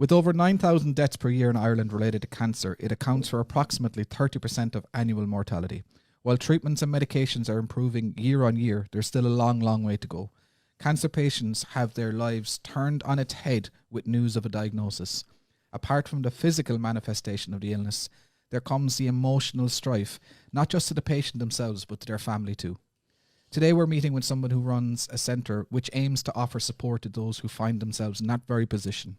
With over 9,000 deaths per year in Ireland related to cancer, it accounts for approximately 30% of annual mortality. While treatments and medications are improving year on year, there's still a long, long way to go. Cancer patients have their lives turned on its head with news of a diagnosis. Apart from the physical manifestation of the illness, there comes the emotional strife, not just to the patient themselves, but to their family too. Today we're meeting with someone who runs a centre which aims to offer support to those who find themselves in that very position.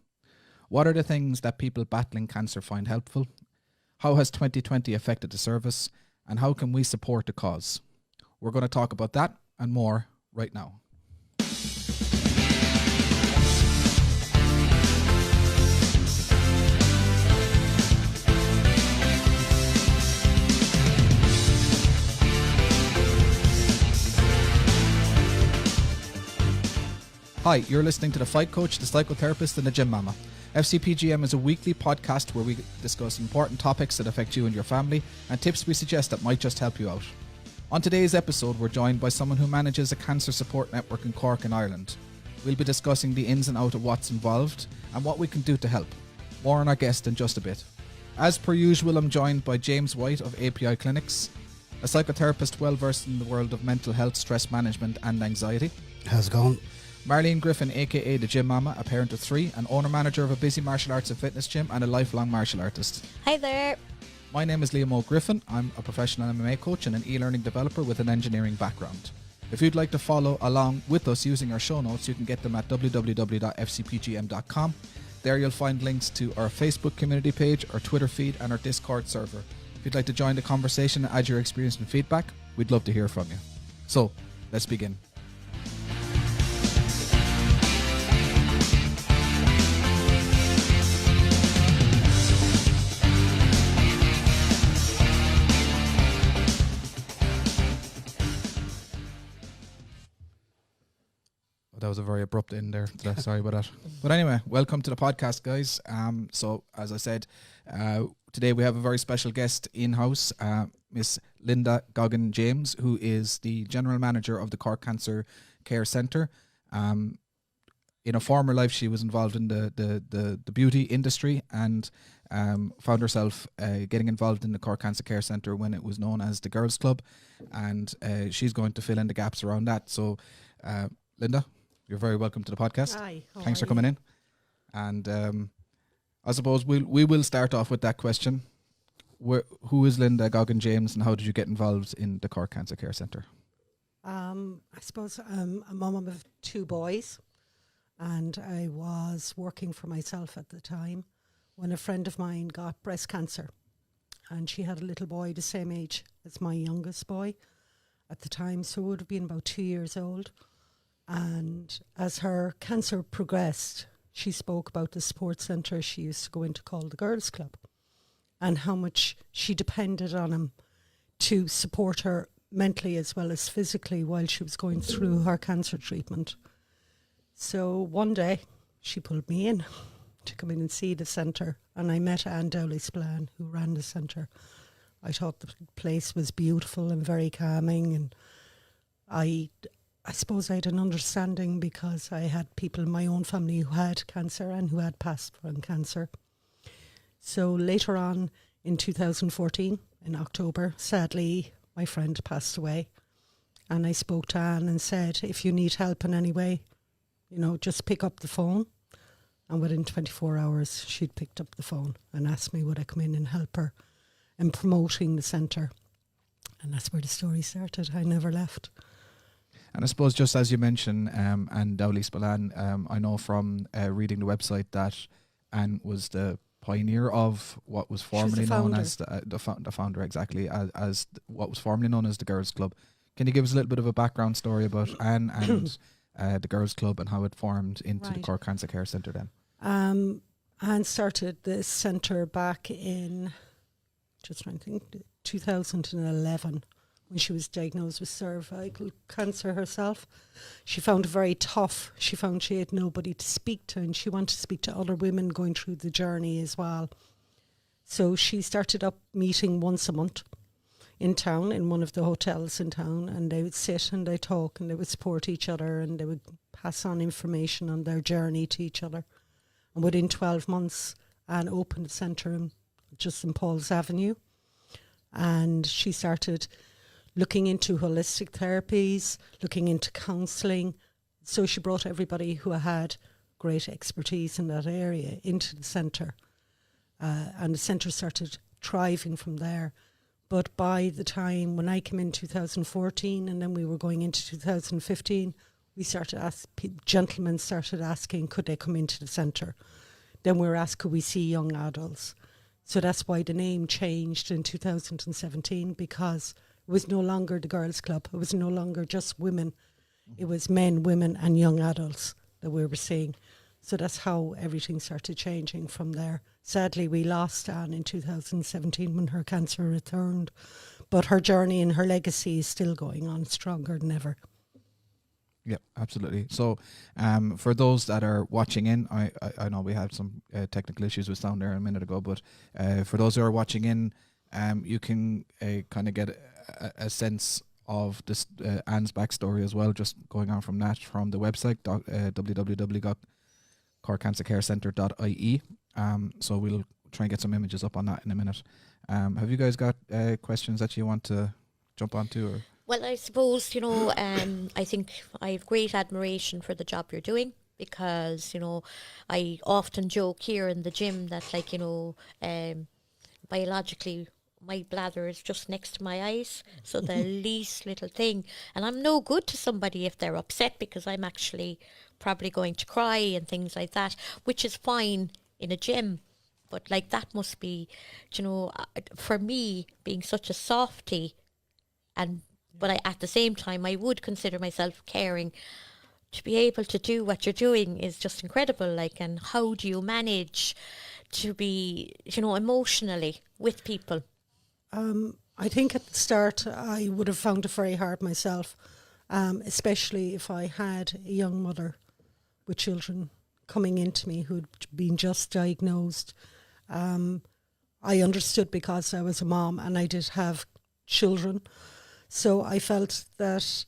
What are the things that people battling cancer find helpful? How has 2020 affected the service? And how can we support the cause? We're going to talk about that and more right now. Hi, you're listening to The Fight Coach, The Psychotherapist and The Gym Mama. FCPGM is a weekly podcast where we discuss important topics that affect you and your family and tips we suggest that might just help you out. On today's episode, we're joined by someone who manages a cancer support network in Cork in Ireland. We'll be discussing the ins and outs of what's involved and what we can do to help. More on our guest in just a bit. As per usual, I'm joined by James White of API Clinics, a psychotherapist well versed in the world of mental health, stress management and anxiety. How's it going? Marlene Griffin, aka The Gym Mama, a parent of 3, an owner-manager of a busy martial arts and fitness gym and a lifelong martial artist. Hi there. My name is Liam O'Griffin. I'm a professional MMA coach and an e-learning developer with an engineering background. If you'd like to follow along with us using our show notes, you can get them at www.fcpgm.com. There you'll find links to our Facebook community page, our Twitter feed and our Discord server. If you'd like to join the conversation and add your experience and feedback, we'd love to hear from you. So, let's begin. That was a very abrupt end there. Sorry about that. But anyway, welcome to the podcast, guys. So, as I said, today we have a very special guest in-house, Miss Linda Goggin James, who is the General Manager of the Cork Cancer Care Centre. In a former life, she was involved in the beauty industry and found herself getting involved in the Cork Cancer Care Centre when it was known as the Girls Club. And she's going to fill in the gaps around that. So, Linda, you're very welcome to the podcast. Hi. Thanks for coming in. And I suppose we will start off with that question. Who is Linda Goggin James and how did you get involved in the Cork Cancer Care Centre? I suppose I'm a mum of 2 boys, and I was working for myself at the time when a friend of mine got breast cancer, and she had a little boy the same age as my youngest boy at the time, so it would have been about 2 years old. And as her cancer progressed, she spoke about the sports centre she used to go into called the Girls Club and how much she depended on him to support her mentally as well as physically while she was going through her cancer treatment. So one day she pulled me in to come in and see the centre, and I met Anne Dowley-Spillane, who ran the centre. I thought the place was beautiful and very calming, and I suppose I had an understanding because I had people in my own family who had cancer and who had passed from cancer. So later on in 2014, in October, sadly, my friend passed away. And I spoke to Anne and said, if you need help in any way, just pick up the phone. And within 24 hours, she'd picked up the phone and asked me would I come in and help her in promoting the centre. And that's where the story started. I never left. And I suppose just as you mentioned, Anne Dowley-Spillane, I know from reading the website that Anne was the pioneer of what was formerly known as the founder, exactly, as what was formerly known as the Girls Club. Can you give us a little bit of a background story about Anne and the Girls Club and how it formed into the Cork Cancer Care Centre then? Anne started the centre back in, 2011. When she was diagnosed with cervical cancer herself. She found it very tough. She found she had nobody to speak to, and she wanted to speak to other women going through the journey as well. So she started up meeting once a month in town, in one of the hotels in town, and they would sit and they talk and they would support each other and they would pass on information on their journey to each other. And within 12 months, Anne opened a centre just in Paul's Avenue. And she started looking into holistic therapies, looking into counselling. So she brought everybody who had great expertise in that area into the centre. And the centre started thriving from there. But by the time when I came in 2014 and then we were going into 2015, we started gentlemen started asking, could they come into the centre? Then we were asked, could we see young adults? So that's why the name changed in 2017, because it was no longer the girls' club. It was no longer just women. It was men, women and young adults that we were seeing. So that's how everything started changing from there. Sadly, we lost Anne in 2017 when her cancer returned. But her journey and her legacy is still going on stronger than ever. Yeah, absolutely. So for those that are watching in, I know we had some technical issues with sound there a minute ago, but for those who are watching in, you can kind of get a sense of this Anne's backstory as well, just going on from that, from the website, www.corkcancercarecentre.ie. So we'll try and get some images up on that in a minute. Have you guys got questions that you want to jump onto? Or? Well, I suppose, I think I have great admiration for the job you're doing, because, I often joke here in the gym that, biologically, my bladder is just next to my eyes, so the least little thing. And I'm no good to somebody if they're upset, because I'm actually probably going to cry and things like that, which is fine in a gym. But, that must be, for me, being such a softie, but at the same time, I would consider myself caring. To be able to do what you're doing is just incredible. And how do you manage to be, emotionally with people? I think at the start, I would have found it very hard myself, especially if I had a young mother with children coming into me who'd been just diagnosed. I understood because I was a mom and I did have children. So I felt that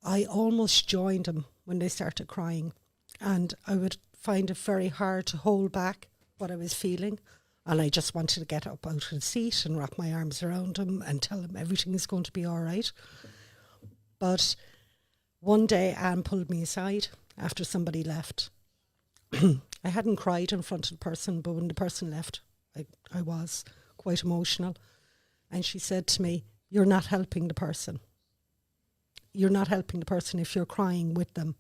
I almost joined them when they started crying, and I would find it very hard to hold back what I was feeling, and I just wanted to get up out of the seat and wrap my arms around them and tell them everything is going to be all right. But one day Anne pulled me aside after somebody left. I hadn't cried in front of the person, but when the person left, I was quite emotional. And she said to me, "You're not helping the person. You're not helping the person if you're crying with them,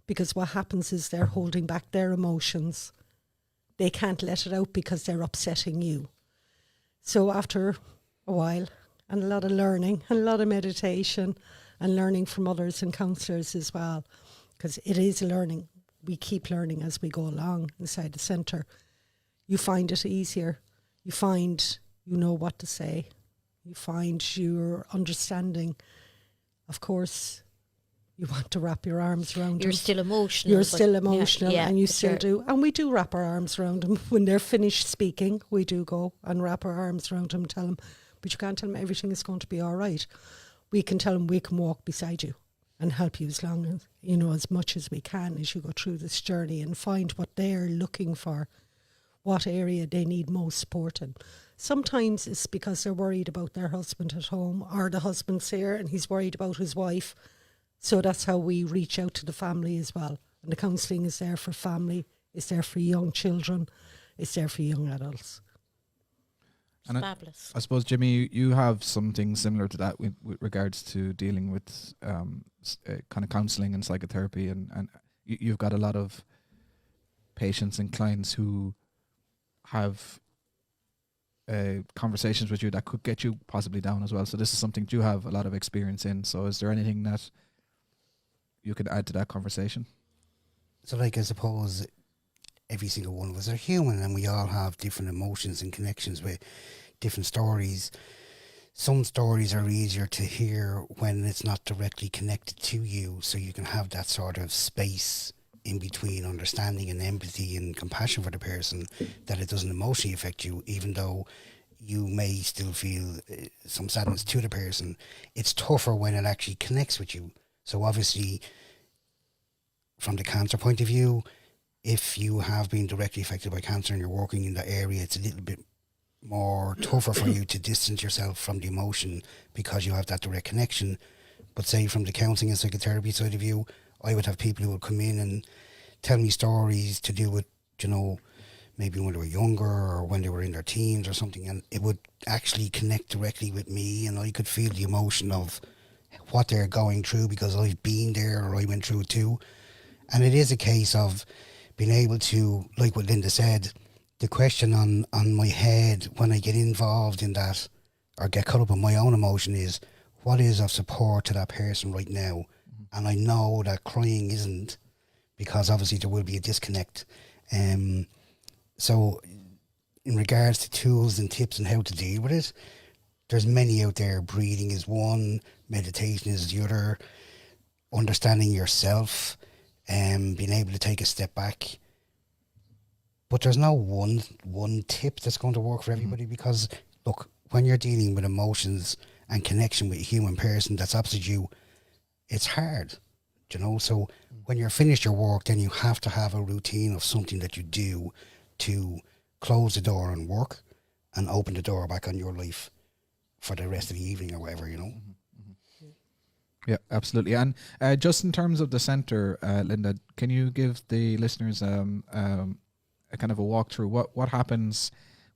because what happens is they're holding back their emotions. They can't let it out because they're upsetting you." So after a while, and a lot of learning, and a lot of meditation, and learning from others and counsellors as well, because it is learning. We keep learning as we go along inside the centre. You find it easier. You find you know what to say. You find you're understanding. Of course, you want to wrap your arms around You're them. still emotional. You're still emotional, yeah, and you still do. And we do wrap our arms around them. When they're finished speaking, we do go and wrap our arms around them, tell them, but you can't tell them everything is going to be all right. We can tell them we can walk beside you and help you as long as, as much as we can as you go through this journey, and find what they're looking for, what area they need most support in. Sometimes it's because they're worried about their husband at home, or the husband's here and he's worried about his wife. So that's how we reach out to the family as well. And the counselling is there for family, it's there for young children, it's there for young adults. And fabulous. I suppose, Jimmy, you have something similar to that with regards to dealing with kind of counselling and psychotherapy, and you've got a lot of patients and clients who have conversations with you that could get you possibly down as well. So this is something you have a lot of experience in. So is there anything that you could add to that conversation? So I suppose every single one of us are human, and we all have different emotions and connections with different stories. Some stories are easier to hear when it's not directly connected to you, so you can have that sort of space in between understanding and empathy and compassion for the person, that it doesn't emotionally affect you, even though you may still feel some sadness to the person. It's tougher when it actually connects with you. So obviously, from the cancer point of view, if you have been directly affected by cancer and you're working in that area, it's a little bit more tougher for you to distance yourself from the emotion because you have that direct connection. But say from the counselling and psychotherapy side of you, I would have people who would come in and tell me stories to do with, maybe when they were younger or when they were in their teens or something, and it would actually connect directly with me, and I could feel the emotion of what they're going through because I've been there or I went through it too. And it is a case of being able to, like what Linda said, the question on my head when I get involved in that or get caught up in my own emotion is, what is of support to that person right now? And I know that crying isn't, because obviously there will be a disconnect. So in regards to tools and tips and how to deal with it, there's many out there. Breathing is one, meditation is the other, understanding yourself, being able to take a step back. But there's no one tip that's going to work for everybody, because look, when you're dealing with emotions and connection with a human person that's opposite you, it's hard, so when you're finished your work, then you have to have a routine of something that you do to close the door on work and open the door back on your life for the rest of the evening or whatever. Yeah, absolutely. And just in terms of the centre, Linda, can you give the listeners a kind of a walkthrough? What happens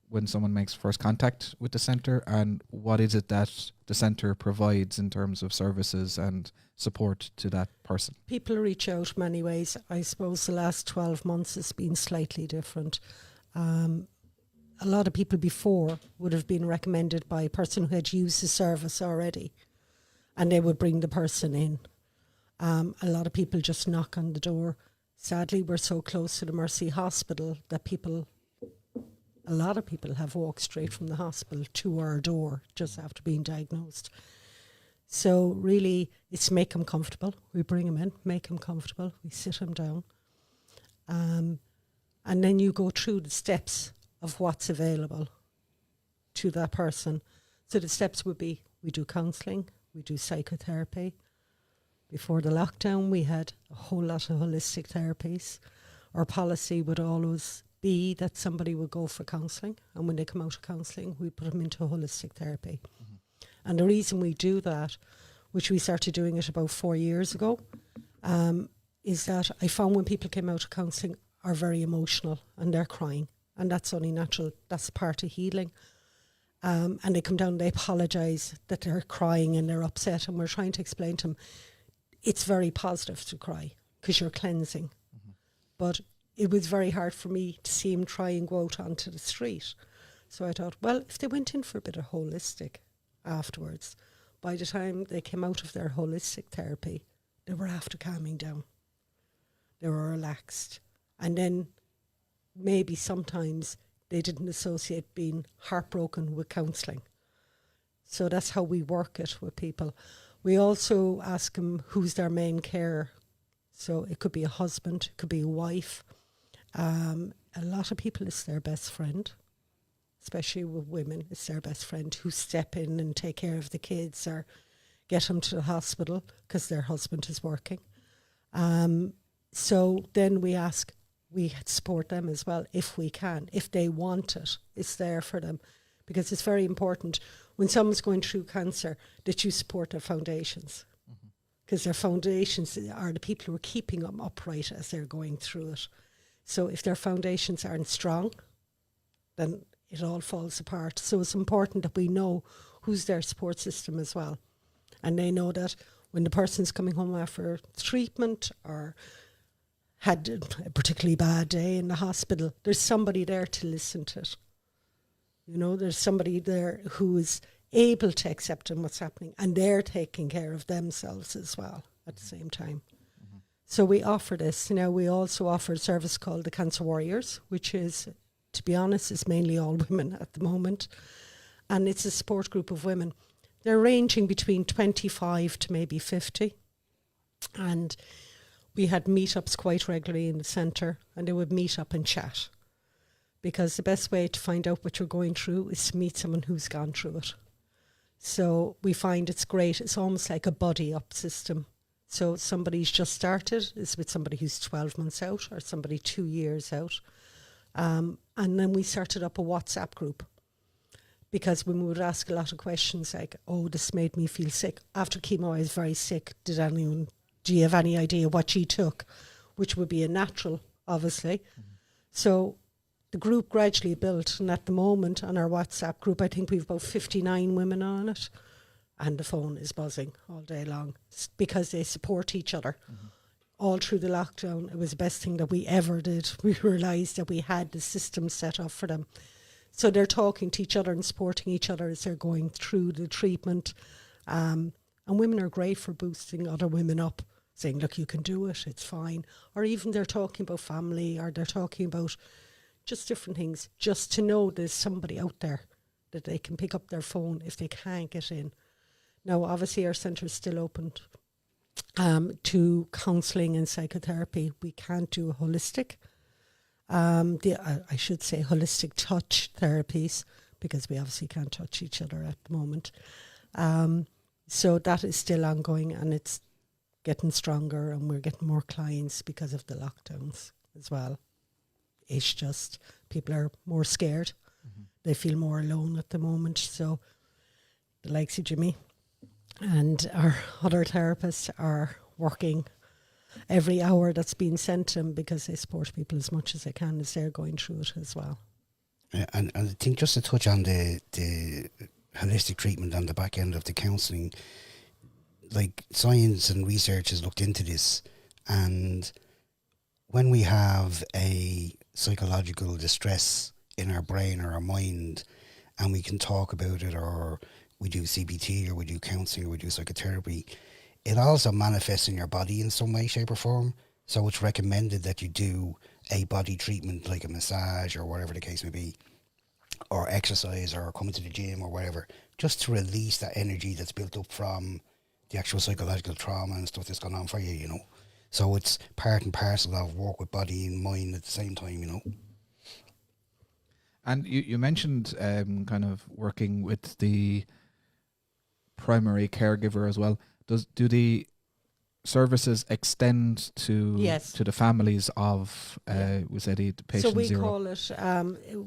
when someone makes first contact with the centre, and what is it that the centre provides in terms of services and support to that person? People reach out many ways. I suppose the last 12 months has been slightly different. A lot of people before would have been recommended by a person who had used the service already, and they would bring the person in. A lot of people just knock on the door. Sadly, we're so close to the Mercy Hospital that a lot of people have walked straight from the hospital to our door just after being diagnosed. So really, it's make them comfortable. We bring them in, make them comfortable. We sit them down. And then you go through the steps of what's available to that person. So the steps would be, we do counselling, we do psychotherapy. Before the lockdown, we had a whole lot of holistic therapies. Our policy would always be that somebody would go for counselling, and when they come out of counselling, we put them into holistic therapy. And the reason we do that, which we started doing it about 4 years ago, is that I found when people came out of counselling are very emotional and they're crying, and that's only natural. That's part of healing. And they come down, they apologise that they're crying and they're upset, and we're trying to explain to them it's very positive to cry because you're cleansing. But it was very hard for me to see him try and go out onto the street. So I thought, well, if they went in for a bit of holistic afterwards, by the time they came out of their holistic therapy, they were after calming down. They were relaxed. And then maybe sometimes they didn't associate being heartbroken with counselling. So that's how we work it with people. We also ask them who's their main carer. So it could be a husband, it could be a wife. A lot of people, it's their best friend, especially with women. It's their best friend who step in and take care of the kids or get them to the hospital because their husband is working. So then we support them as well if we can. If they want it, it's there for them, because it's very important when someone's going through cancer that you support their foundations, because their foundations are the people who are keeping them upright as they're going through it. So if their foundations aren't strong, then it all falls apart. So it's important that we know who's their support system as well. And they know that when the person's coming home after treatment or had a particularly bad day in the hospital, there's somebody there to listen to it. There's somebody there who is able to accept what's happening, and they're taking care of themselves as well at the same time. So we offer this. Now, we also offer a service called the Cancer Warriors, which is, to be honest, is mainly all women at the moment. And it's a support group of women. They're ranging between 25 to maybe 50. And we had meetups quite regularly in the centre, and they would meet up and chat. Because the best way to find out what you're going through is to meet someone who's gone through it. So we find it's great. It's almost like a buddy up system. So somebody's just started, is with somebody who's 12 months out or somebody 2 years out. And then we started up a WhatsApp group, because when we would ask a lot of questions like, oh, this made me feel sick. After chemo, I was very sick. Do you have any idea what you took? Which would be a natural, obviously. So the group gradually built, and at the moment on our WhatsApp group, I think we've about 59 women on it, and the phone is buzzing all day long because they support each other. All through the lockdown, it was the best thing that we ever did. We realised that we had the system set up for them. So they're talking to each other and supporting each other as they're going through the treatment. And women are great for boosting other women up, saying, look, you can do it, it's fine. Or even they're talking about family, or they're talking about just different things, just to know there's somebody out there that they can pick up their phone if they can't get in. Now, obviously, our centre is still open to counselling and psychotherapy. We can't do holistic. I should say holistic touch therapies, because we obviously can't touch each other at the moment. So that is still ongoing, and it's getting stronger, and we're getting more clients because of the lockdowns as well. It's just people are more scared. They feel more alone at the moment. So the likes of Jimmy and our other therapists are working every hour that's been sent to them, because they support people as much as they can as they're going through it as well. And I think just to touch on the holistic treatment on the back end of the counselling, like science and research has looked into this, and when we have a psychological distress in our brain or our mind, and we can talk about it, or we do CBT, or we do counselling, or we do psychotherapy, it also manifests in your body in some way, shape or form. So it's recommended that you do a body treatment, like a massage or whatever the case may be, or exercise, or coming to the gym or whatever, just to release that energy that's built up from the actual psychological trauma and stuff that's gone on for you, you know. So it's part and parcel of work with body and mind at the same time, you know. And you mentioned kind of working with the primary caregiver as well. Do the services extend to Yes. to the families of we said the patient So we zero? call it,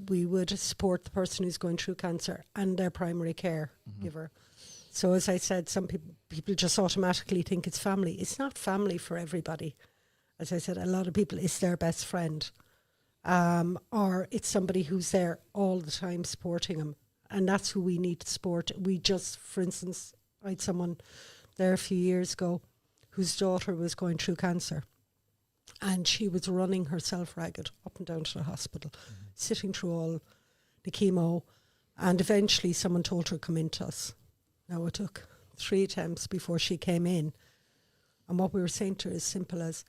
we would support the person who's going through cancer and their primary care giver. So as I said, some people just automatically think it's family. It's not family for everybody. As I said, a lot of people, it's their best friend. Or it's somebody who's there all the time supporting them. And that's who we need to support. We just, for instance, I had someone there a few years ago whose daughter was going through cancer. And she was running herself ragged up and down to the hospital, sitting through all the chemo. And eventually someone told her to come in to us. Now, it took 3 attempts before she came in. And what we were saying to her is simple as,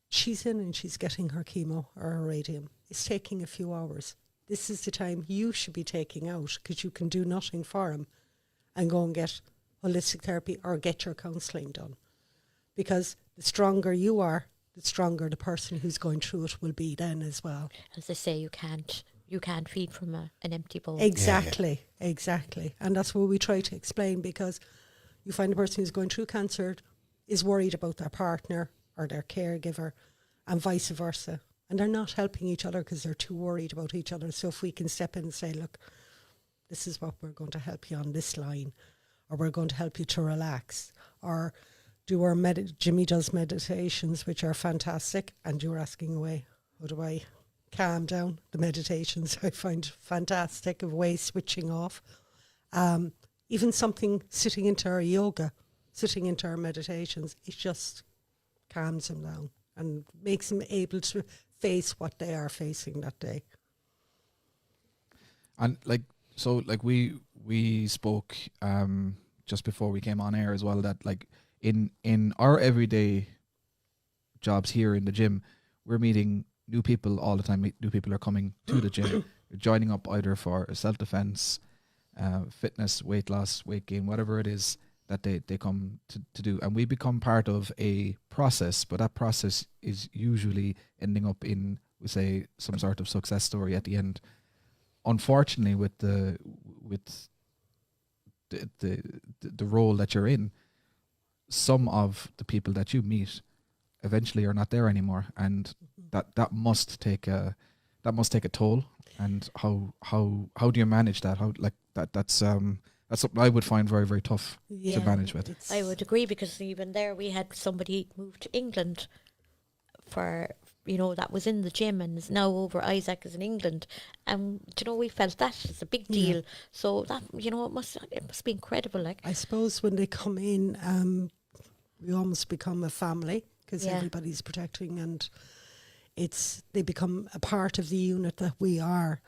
she's in and she's getting her chemo or her radium. It's taking a few hours. This is the time you should be taking out, because you can do nothing for him, and go and get holistic therapy or get your counselling done. Because the stronger you are, the stronger the person who's going through it will be then as well. As they say, you can't feed from an empty bowl. Exactly. And that's what we try to explain, because you find the person who's going through cancer is worried about their partner or their caregiver, and vice versa. And they're not helping each other because they're too worried about each other. So if we can step in and say, look, this is what we're going to help you on this line, or we're going to help you to relax, or do our Jimmy does meditations, which are fantastic. And you're asking away, how do I calm down? The meditations I find fantastic, a way switching off. Even something sitting into our yoga, sitting into our meditations, it just calms them down and makes them able to face what they are facing that day. And we spoke just before we came on air as well, that like in our everyday jobs here in the gym, we're meeting new people all the time. New people are coming to the gym, joining up either for self-defense, fitness, weight loss, weight gain, whatever it is that they come to do. And we become part of a process, but that process is usually ending up in, we say, some sort of success story at the end. Unfortunately, with the role that you're in, some of the people that you meet eventually are not there anymore, and that must take a toll. And how do you manage that? How, like, that's something I would find very, very tough to manage with. I would agree, because even there we had somebody move to England for, that was in the gym and is now over. Isaac is in England, and we felt that is a big deal. So that it must be incredible. Like, I suppose when they come in, we almost become a family, because everybody's protecting, and they become a part of the unit that we are.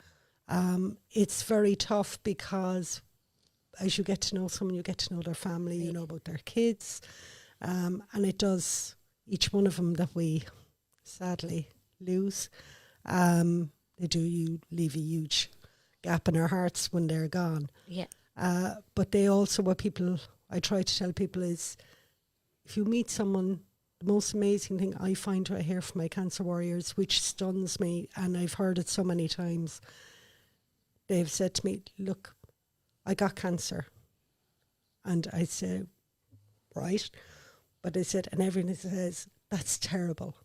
It's very tough, because as you get to know someone, you get to know their family, you know about their kids, and it does, each one of them that we sadly lose, you leave a huge gap in our hearts when they're gone. But they also, what people, I try to tell people is, if you meet someone, the most amazing thing I find I hear from my cancer warriors, which stuns me, and I've heard it so many times, they've said to me, look, I got cancer. And I said, right. But they said, and everyone says, that's terrible.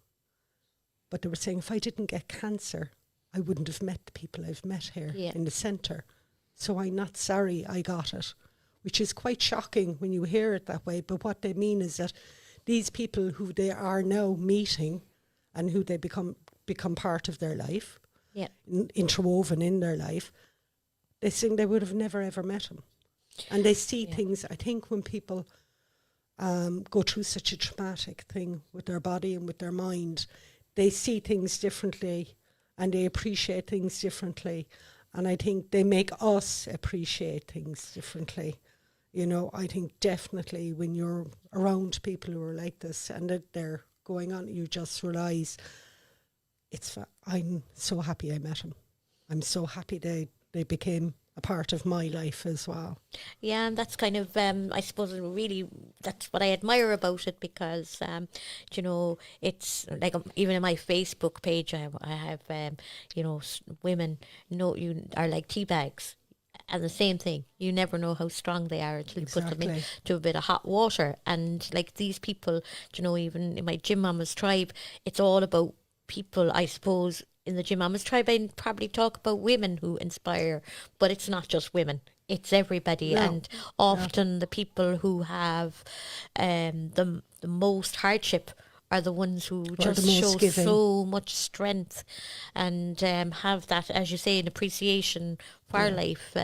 But they were saying, if I didn't get cancer, I wouldn't have met the people I've met here in the centre. So I'm not sorry I got it, which is quite shocking when you hear it that way. But what they mean is that these people who they are now meeting and who they become part of their life, interwoven in their life, they think they would have never ever met him. And they see things, I think when people go through such a traumatic thing with their body and with their mind, they see things differently and they appreciate things differently. And I think they make us appreciate things differently. I think definitely when you're around people who are like this and that they're going on, you just realise I'm so happy I met him. I'm so happy they became a part of my life as well. Yeah, and that's kind of, I suppose, really, that's what I admire about it, because, it's like, even in my Facebook page, I have, women you are like tea bags. And the same thing, you never know how strong they are until you put them into a bit of hot water. And like these people, even in my Gym Mama's tribe, it's all about people, I suppose. In the Gym Mama's tribe, I probably talk about women who inspire, but it's not just women. It's everybody. No. And often the people who have the most hardship are the ones who just show so much strength and have that, as you say, an appreciation for our life.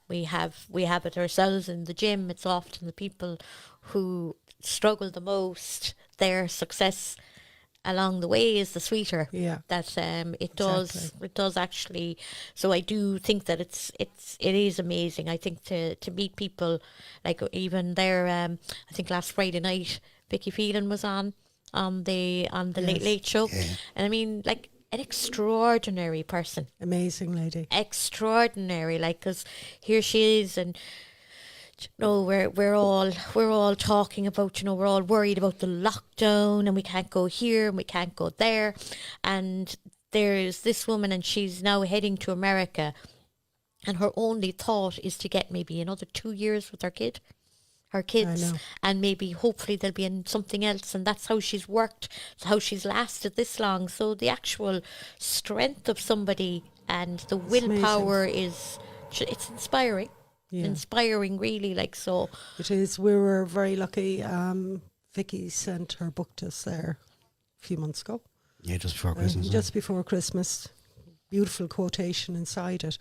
We have it ourselves in the gym. It's often the people who struggle the most, their success along the way is the sweeter. That it does actually. So I do think that it is amazing. I think to meet people like, even there, I think last Friday night Vicky Phelan was on the Late Late Show, and I mean, like, an extraordinary person, amazing lady, extraordinary. Like, because here she is, and we're all talking about, we're all worried about the lockdown and we can't go here and we can't go there, and there's this woman and she's now heading to America, and her only thought is to get maybe another 2 years with her kids, and maybe hopefully they'll be in something else, and that's how she's worked, how she's lasted this long. So the actual strength of somebody and the willpower it's inspiring. Inspiring, really, like, so it is. We were very lucky. Vicky sent her book to us there a few months ago, just before Christmas. Just before Christmas. Beautiful quotation inside it.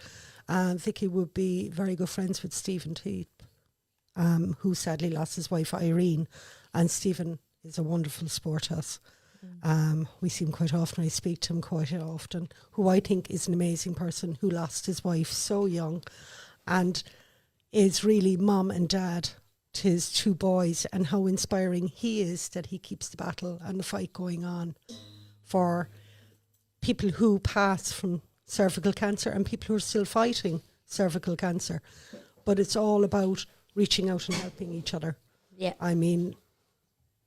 Vicky would be very good friends with Stephen Teep, who sadly lost his wife Irene, and Stephen is a wonderful sport to us. We see him quite often. I speak to him quite often, who I think is an amazing person, who lost his wife so young and is really mum and dad to his 2 boys, and how inspiring he is that he keeps the battle and the fight going on for people who pass from cervical cancer and people who are still fighting cervical cancer. But it's all about reaching out and helping each other. I mean,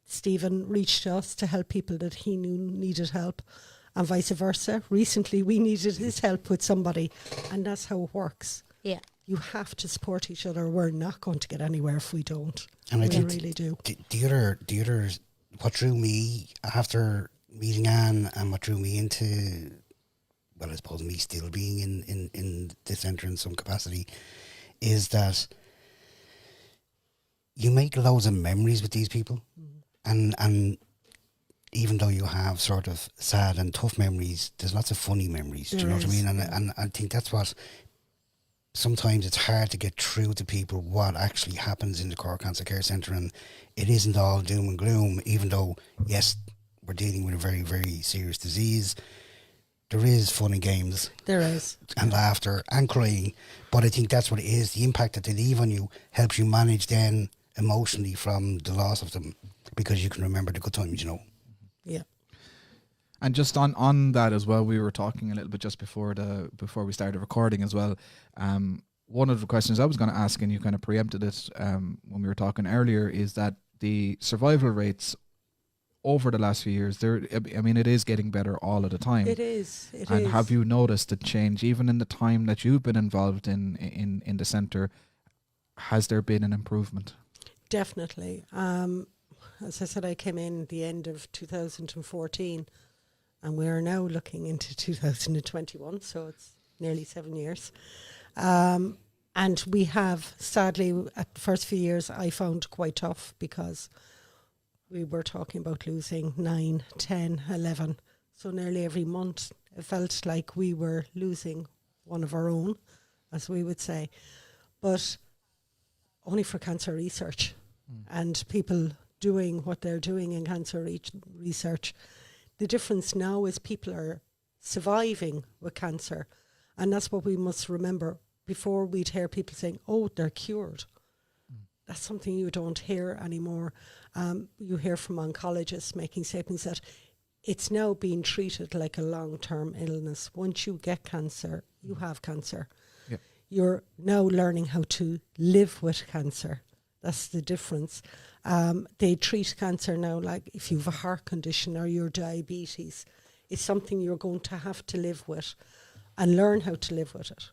Stephen reached to us to help people that he knew needed help, and vice versa. Recently we needed his help with somebody, and that's how it works. Yeah. You have to support each other. We're not going to get anywhere if we don't. And I We think really do. the other, what drew me after meeting Anne and what drew me into, well, I suppose me still being in the centre in some capacity, is that you make loads of memories with these people, and even though you have sort of sad and tough memories, there's lots of funny memories. Do you know what I mean? And I think that's what sometimes it's hard to get through to people what actually happens in the Cork Cancer Care Centre, and it isn't all doom and gloom. Even though, yes, we're dealing with a very, very serious disease, there is fun and games. There is. And laughter and crying. But I think that's what it is. The impact that they leave on you helps you manage then emotionally from the loss of them, because you can remember the good times, you know. Yeah. And just on that as well, we were talking a little bit just before we started recording as well. One of the questions I was going to ask, and you kind of preempted it when we were talking earlier, is that the survival rates over the last few years, it is getting better all of the time. It is. And have you noticed a change, even in the time that you've been involved in the centre? Has there been an improvement? Definitely. As I said, I came in the end of 2014, and we are now looking into 2021, so it's nearly 7 years. And we have, sadly, at the first few years, I found quite tough, because we were talking about losing 9, 10, 11. So nearly every month, it felt like we were losing one of our own, as we would say. But only for cancer research and people doing what they're doing in cancer research. The difference now is people are surviving with cancer. And that's what we must remember. Before, we'd hear people saying, oh, they're cured. That's something you don't hear anymore. You hear from oncologists making statements that it's now being treated like a long-term illness. Once you get cancer, you have cancer. Yep. You're now learning how to live with cancer. That's the difference. They treat cancer now like if you have a heart condition or your diabetes, it's something you're going to have to live with and learn how to live with it.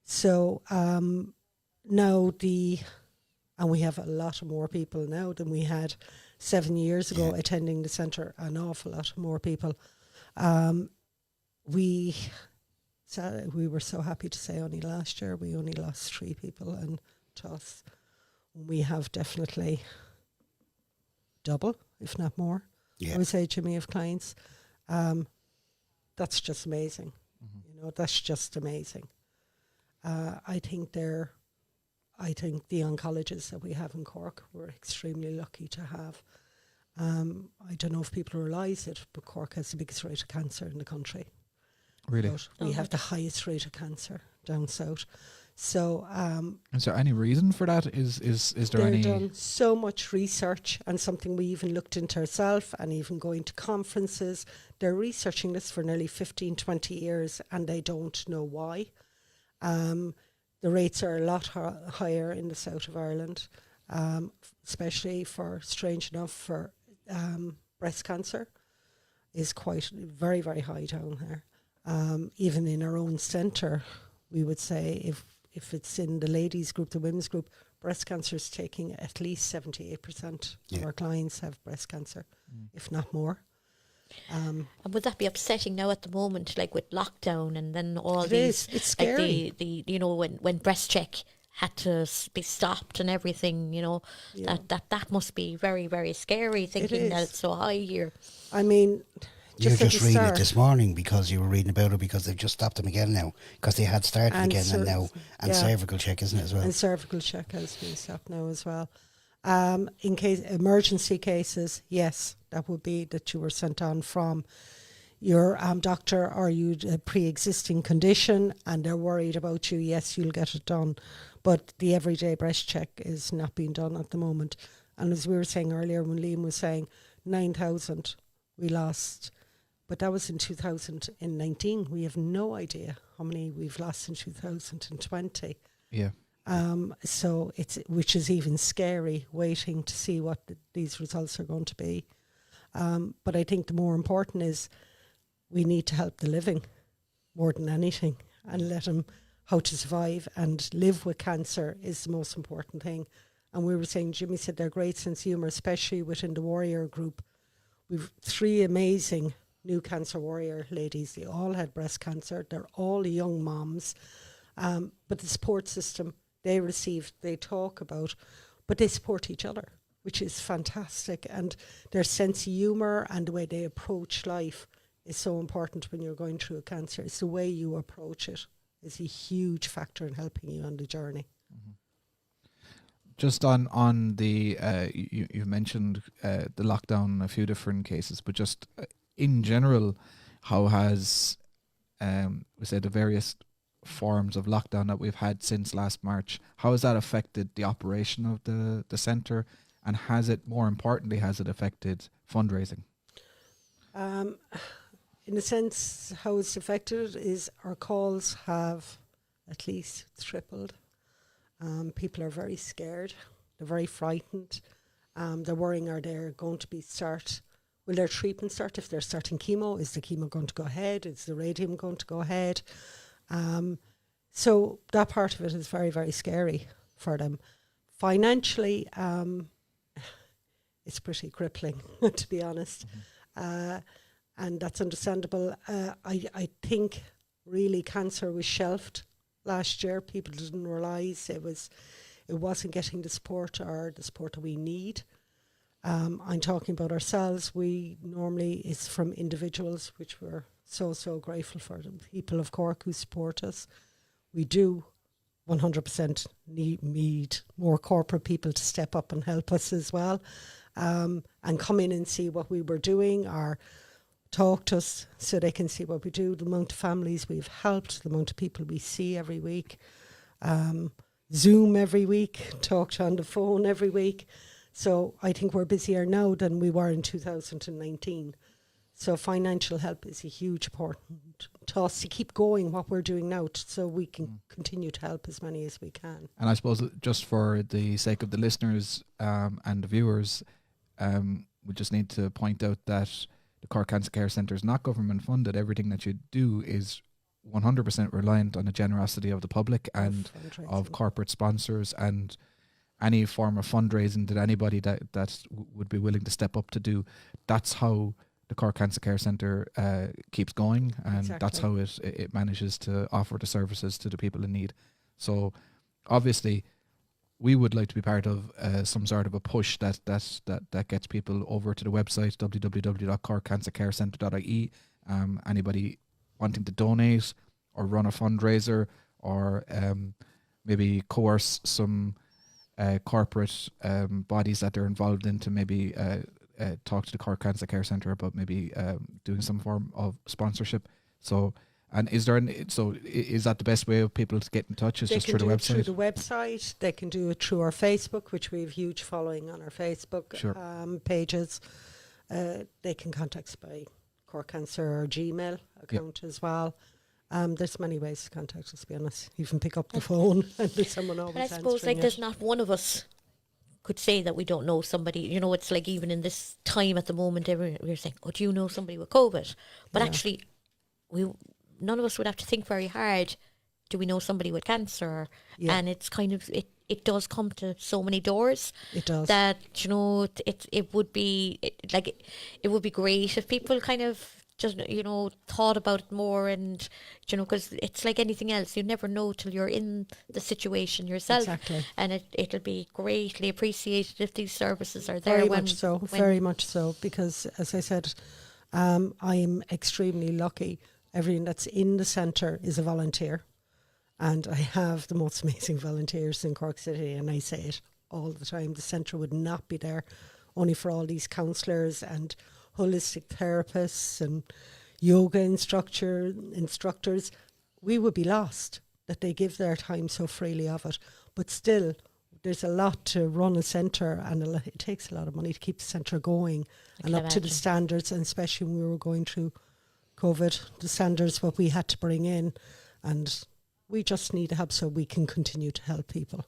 So now and we have a lot more people now than we had 7 years ago attending the centre, an awful lot more people. We were so happy to say only last year we only lost 3 people, and to us, we have definitely double, if not more. I would say, Jimmy, of clients. That's just amazing. You know, that's just amazing. I think the oncologists that we have in Cork, we're extremely lucky to have. I don't know if people realise it, but Cork has the biggest rate of cancer in the country. Really? But we have the highest rate of cancer down south. So, is there any reason for that? Is there any? They've done so much research, and something we even looked into ourselves, and even going to conferences. They're researching this for nearly 15, 20 years, and they don't know why. The rates are a lot higher in the south of Ireland, especially strange enough, for breast cancer is quite very, very high down there. Even in our own centre, we would say if it's in the ladies group, the women's group, breast cancer is taking at least 78% of our clients have breast cancer, if not more. And would that be upsetting now at the moment, like with lockdown and then all these? It's scary. Like the you know, when breast check had to be stopped and everything, you know, that must be very, very scary, thinking that it's so high here. I mean, You're just reading it this morning because you were reading about it, because they've just stopped them again now, because they had started again and cervical check, isn't it, as well? And cervical check has been stopped now as well. In case emergency cases, yes, that would be that you were sent on from your doctor, or you a pre-existing condition and they're worried about you. Yes, you'll get it done, but the everyday breast check is not being done at the moment. And as we were saying earlier, when Liam was saying 9,000 we lost, but that was in 2019. We have no idea how many we've lost in 2020. Yeah. So which is even scary, waiting to see what these results are going to be. But I think the more important is we need to help the living more than anything, and let them how to survive and live with cancer is the most important thing. And we were saying, Jimmy said their great sense of humour, especially within the warrior group. We've 3 amazing new cancer warrior ladies. They all had breast cancer. They're all young moms. But the support system they receive, they talk about, but they support each other, which is fantastic. And their sense of humour and the way they approach life is so important when you're going through a cancer. It's the way you approach it is a huge factor in helping you on the journey. Just on the you mentioned the lockdown, a few different cases, but just in general, how has we said the various forms of lockdown that we've had since last March, how has that affected the operation of the centre, and more importantly, has it affected fundraising? In a sense, how it's affected is our calls have at least tripled. People are very scared. They're very frightened. They're worrying, are they going to will their treatment start? If they're starting chemo, is the chemo going to go ahead? Is the radium going to go ahead? So that part of it is very, very scary for them. Financially, it's pretty crippling, to be honest. And that's understandable. I think really cancer was shelved last year. People didn't realise it wasn't getting the support that we need. I'm talking about ourselves. We normally, it's from individuals, which we're so grateful for, the people of Cork who support us. We do 100% need more corporate people to step up and help us as well, and come in and see what we were doing, or talk to us so they can see what we do, the amount of families we've helped, the amount of people we see every week, Zoom every week, talk to on the phone every week. So I think we're busier now than we were in 2019. So financial help is a huge important to us to keep going what we're doing now, so we can continue to help as many as we can. And I suppose just for the sake of the listeners and the viewers, we just need to point out that the Cork Cancer Care Centre is not government funded. Everything that you do is 100% reliant on the generosity of the public and of corporate sponsors, and any form of fundraising that anybody that would be willing to step up to do. That's how the Cork Cancer Care Centre keeps going, and that's how it manages to offer the services to the people in need. So obviously we would like to be part of some sort of a push that gets people over to the website www.corkcancercarecentre.ie. Anybody wanting to donate or run a fundraiser, or maybe coerce some corporate bodies that they're involved in to maybe talk to the Cork Cancer Care Centre about maybe doing some form of sponsorship. So, and is that the best way of people to get in touch? Is just through the website? Through the website. They can do it through our Facebook, which we have huge following on our Facebook pages. They can contact us by Cork Cancer or Gmail account as well. There's many ways to contact us, to be honest. Even pick up the phone and there's someone always answering. But I suppose there's not one of us could say that we don't know somebody. You know, it's like even in this time at the moment, we're saying, "Oh, do you know somebody with COVID?" But actually, none of us would have to think very hard. Do we know somebody with cancer? Yeah. And it's kind of it does come to so many doors. It does. That it would be it would be great if people kind of just thought about it more, and because it's like anything else, you never know till you're in the situation yourself. Exactly. And it'll be greatly appreciated if these services are there. Very much so, because as I said, I'm extremely lucky. Everyone that's in the centre is a volunteer, and I have the most amazing volunteers in Cork City, and I say it all the time. The centre would not be there only for all these counsellors and holistic therapists and yoga instructors. We would be lost that they give their time so freely of it. But still, there's a lot to run a centre, and it takes a lot of money to keep the centre going and up to the standards, and especially when we were going through COVID, the standards what we had to bring in, and we just need help so we can continue to help people.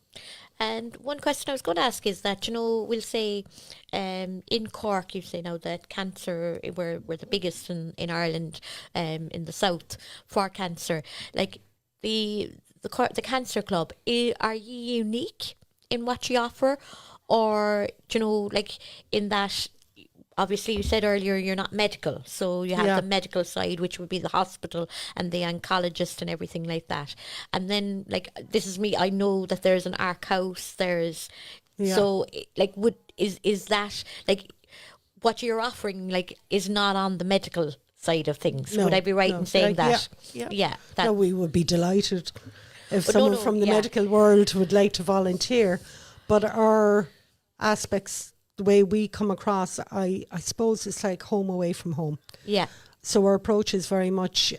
And one question I was going to ask is that, we'll say in Cork, you say now that cancer, we're the biggest in Ireland, in the south for cancer. Like the the Cancer Club, are you unique in what you offer, or do you know, like in that? Obviously, you said earlier you're not medical, so you have Yeah. the medical side, which would be the hospital and the oncologist and everything like that. And then, like, this is me. I know that there's an ARC house. There's Yeah. so like, is that like what you're offering, like, is not on the medical side of things? No, Would I be right no. in saying that? Yeah. that No, we would be delighted if But no, someone no, from the yeah. medical world would like to volunteer. But our aspects, the way we come across, I suppose it's like home away from home. yeah, So our approach is very much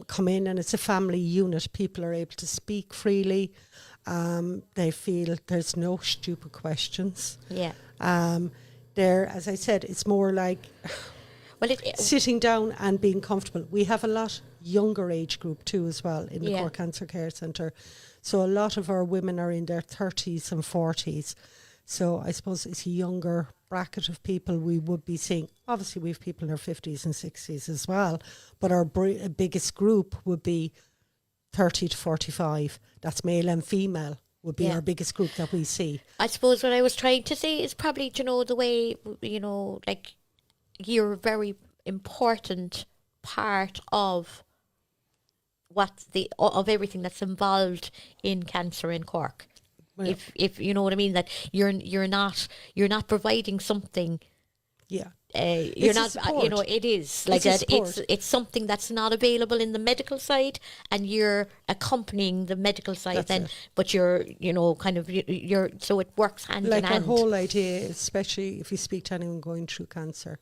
come in and it's a family unit. People are able to speak freely. They feel there's no stupid questions. yeah. There, as I said, it's more like Well, it sitting down and being comfortable. We have a lot younger age group too as well in the Yeah. Cork Cancer Care Centre. So a lot of our women are in their 30s and 40s. So I suppose it's a younger bracket of people we would be seeing. Obviously we have people in their 50s and 60s as well, but our biggest group would be 30 to 45. That's male and female would be Yeah. our biggest group that we see. I suppose what I was trying to say is probably, you know, the way, you know, like, you're a very important part of of everything that's involved in cancer in Cork. Well, If you know what I mean, that you're not providing something. yeah. You're It's a not, support. you know, it is like It's a that. It's support. it's something that's not available in the medical side, and you're accompanying the medical side. That's then, it. but you're, you know, kind of you're so it works hand Like in our hand. whole idea, especially if you speak to anyone going through cancer,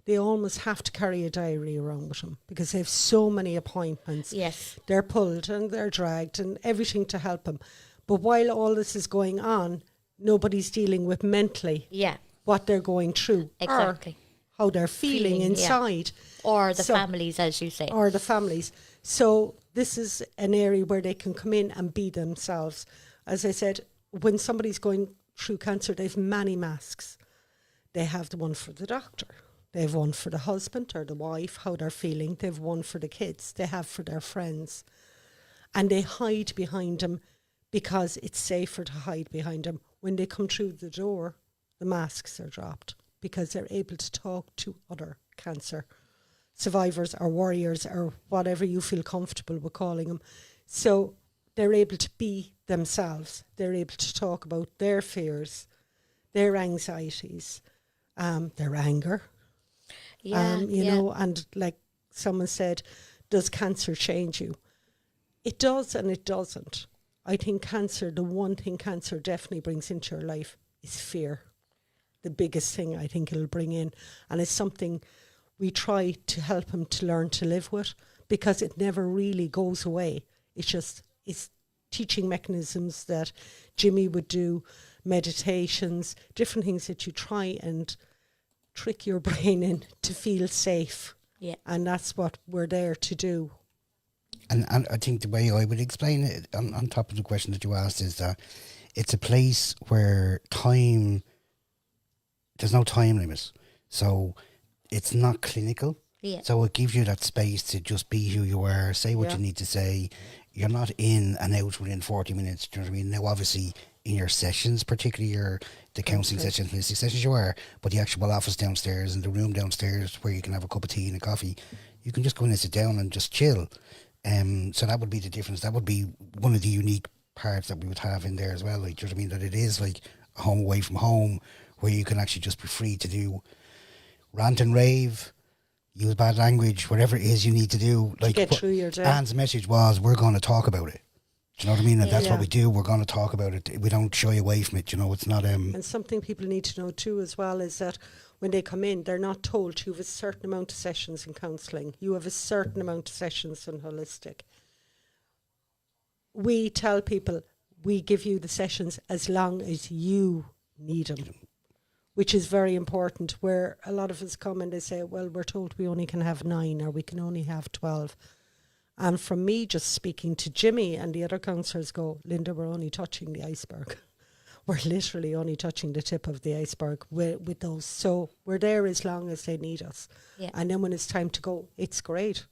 they almost have to carry a diary around with them because they have so many appointments. Yes. They're pulled and they're dragged and everything to help them. But while all this is going on, nobody's dealing with mentally Yeah. what they're going through Exactly. or how they're feeling Feeling, yeah. inside. Or the So- families, as you say. Or the families. So this is an area where they can come in and be themselves. As I said, when somebody's going through cancer, they have many masks. They have the one for the doctor. They have one for the husband or the wife, how they're feeling. They have one for the kids. They have for their friends. And they hide behind them because it's safer to hide behind them. When they come through the door, the masks are dropped because they're able to talk to other cancer survivors or warriors or whatever you feel comfortable with calling them. So they're able to be themselves. They're able to talk about their fears, their anxieties, their anger. Yeah. You yeah. know, and like someone said, does cancer change you? It does and it doesn't. I think cancer, the one thing cancer definitely brings into your life is fear. The biggest thing I think it'll bring in. And it's something we try to help them to learn to live with because it never really goes away. It's teaching mechanisms that Jimmy would do, meditations, different things that you try and trick your brain in to feel safe. Yeah. And that's what we're there to do. And I think the way I would explain it, on top of the question that you asked, is that it's a place where there's no time limit. So it's not clinical. Yeah. So it gives you that space to just be who you are, say what Yeah. you need to say. You're not in and out within 40 minutes. Do you know what I mean? Now, obviously, in your sessions, particularly the counselling sessions, holistic sessions, you are, but the actual office downstairs and the room downstairs where you can have a cup of tea and a coffee, you can just go in and sit down and just chill. So that would be the difference. That would be one of the unique parts that we would have in there as well. Like, do you know what I mean? That it is like a home away from home where you can actually just be free to do rant and rave, use bad language, whatever it is you need to do. Like, get through your day. Anne's message was, we're going to talk about it. Do you know what I mean? And that's Yeah. what we do. We're going to talk about it. We don't shy away from it. You know, it's not And something people need to know too as well is that when they come in, they're not told you have a certain amount of sessions in counselling. You have a certain amount of sessions in holistic. We tell people we give you the sessions as long as you need them, which is very important, where a lot of us come and they say, well, we're told we only can have 9 or we can only have 12. And from me just speaking to Jimmy and the other counsellors go, Linda, we're only touching the iceberg. We're literally only touching the tip of the iceberg with those. So we're there as long as they need us. Yeah. And then when it's time to go, it's great.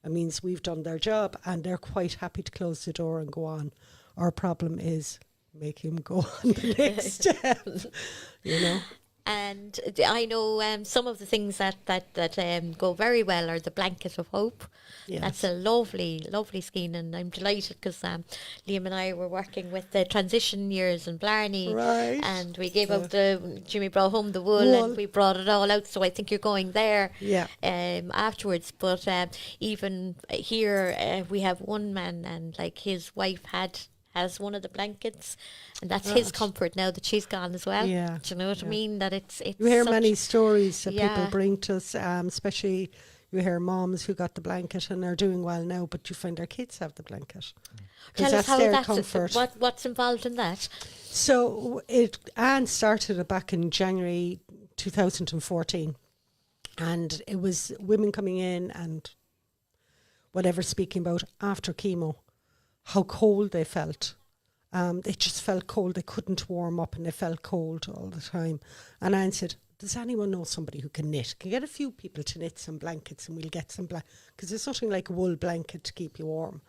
It means we've done their job and they're quite happy to close the door and go on. Our problem is make him go on the next step, you know. And I know some of the things that go very well are the blanket of hope. Yes. That's a lovely, lovely scheme, and I'm delighted because Liam and I were working with the transition years in Blarney, Right. and we gave out Jimmy brought home the wool, and we brought it all out. So I think you're going there, Yeah. afterwards. But even here, we have one man, and like his wife has one of the blankets, and that's his comfort now that she's gone as well. Yeah, Do you know what I mean? That it's You hear such- many stories that people Yeah. bring to us, especially you hear moms who got the blanket and are doing well now, but you find their kids have the blanket. 'Cause Tell us that's how their that's comfort. what's involved in that. So Anne started it back in January 2014, and it was women coming in and whatever speaking about after chemo, how cold they felt. They just felt cold. They couldn't warm up and they felt cold all the time. And Anne said, does anyone know somebody who can knit? Can get a few people to knit some blankets and we'll get some because there's nothing like a wool blanket to keep you warm.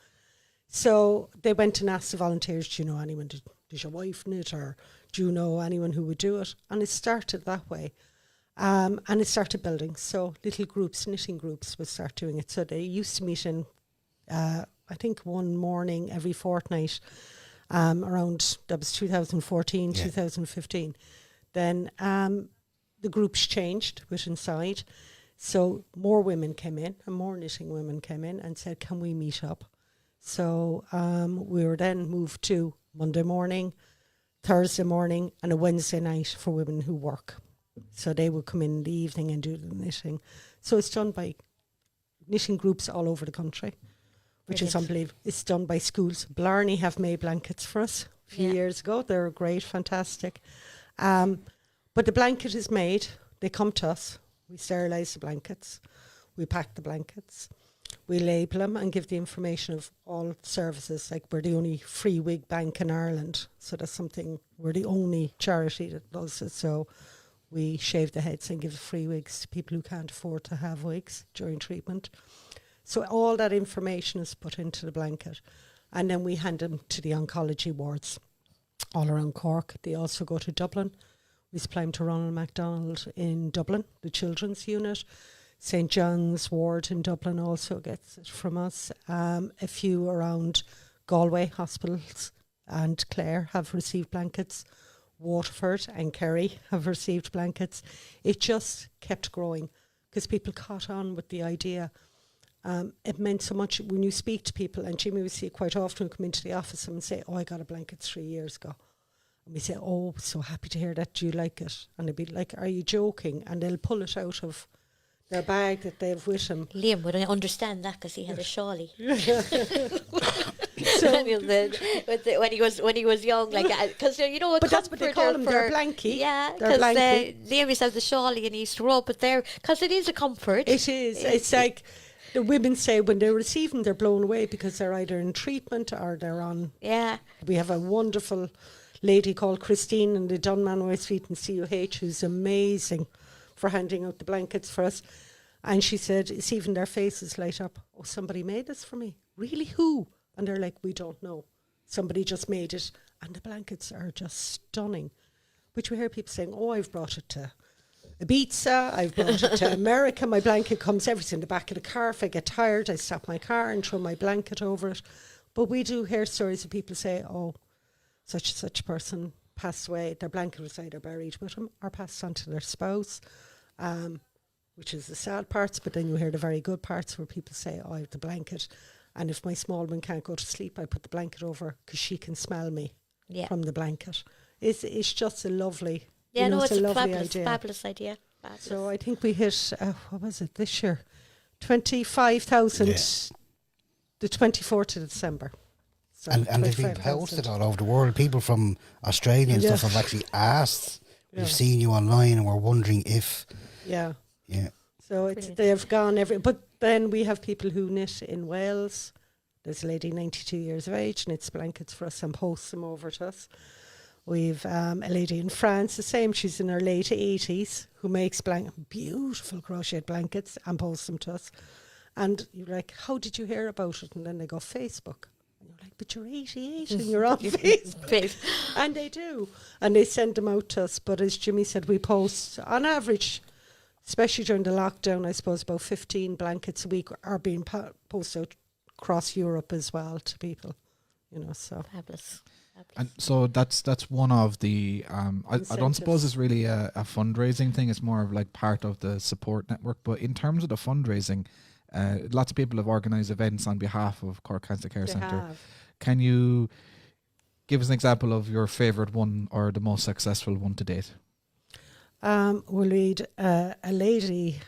So they went and asked the volunteers, do you know anyone? Does your wife knit, or do you know anyone who would do it? And it started that way. And it started building. So little groups, knitting groups would start doing it. So they used to meet in, I think, one morning every fortnight, around, that was 2014, 2015. Then the groups changed with inside. So more women came in and more knitting women came in and said, can we meet up? So we were then moved to Monday morning, Thursday morning and a Wednesday night for women who work. So they would come in the evening and do the knitting. So it's done by knitting groups all over the country, which is unbelievable. It's done by schools. Blarney have made blankets for us a few years ago. They're great, fantastic. But the blanket is made. They come to us. We sterilise the blankets. We pack the blankets. We label them and give the information of all services. Like, we're the only free wig bank in Ireland. So that's something, we're the only charity that does it. So we shave the heads and give free wigs to people who can't afford to have wigs during treatment. So all that information is put into the blanket. And then we hand them to the oncology wards all around Cork. They also go to Dublin. We supply them to Ronald MacDonald in Dublin, the children's unit. St. John's ward in Dublin also gets it from us. A few around Galway hospitals and Clare have received blankets. Waterford and Kerry have received blankets. It just kept growing because people caught on with the idea. It meant so much when you speak to people, and Jimmy would see it quite often, come into the office and say, oh, I got a blanket 3 years ago. And we say, oh, so happy to hear that. Do you like it? And they'd be like, are you joking? And they'll pull it out of their bag that they've with them. Liam would understand that because he had a shawlie. So, when he was young, like, because you know, but that's what they call them. They're blankie. Yeah, they're because blankie. Liam used to have the shawlie and he used to rub it there because it is a comfort. It is. It's like the women say when they receive them, they're blown away because they're either in treatment or they're on. Yeah. We have a wonderful lady called Christine in the Dunmanway Street in CUH who's amazing for handing out the blankets for us. And she said, it's even their faces light up. Oh, somebody made this for me. Really? Who? And they're like, we don't know. Somebody just made it. And the blankets are just stunning. Which we hear people saying, oh, I've brought it to Ibiza. I've brought it to America. My blanket comes, everything's in the back of the car. If I get tired, I stop my car and throw my blanket over it. But we do hear stories of people say, oh, such and such person passed away. Their blanket was either buried with them or passed on to their spouse. Which is the sad parts, but then you hear the very good parts where people say, oh, I have the blanket, and if my small one can't go to sleep, I put the blanket over because she can smell me from the blanket. It's just a lovely, It's a lovely fabulous idea. Fabulous. So I think we hit, what was it this year? 25,000 the 24th of December. So And they've been posted all over the world. People from Australia and stuff have actually asked, we've seen you online and we're wondering if... Yeah. Yeah. So they've gone but then we have people who knit in Wales. There's a lady 92 years of age, knits blankets for us and posts them over to us. We've a lady in France, the same, she's in her late 80s, who makes beautiful crochet blankets and posts them to us. And you're like, how did you hear about it? And then they go, Facebook. And you're like, but you're 88 and you're on Facebook. And they do. And they send them out to us. But as Jimmy said, we post, on average, especially during the lockdown, I suppose about 15 blankets a week are being posted out across Europe as well to people, so. Fabulous. And so that's one of the I don't suppose it's really a fundraising thing. It's more of like part of the support network. But in terms of the fundraising, lots of people have organised events on behalf of Cork Cancer Care Centre. Can you give us an example of your favourite one or the most successful one to date? We'll read a lady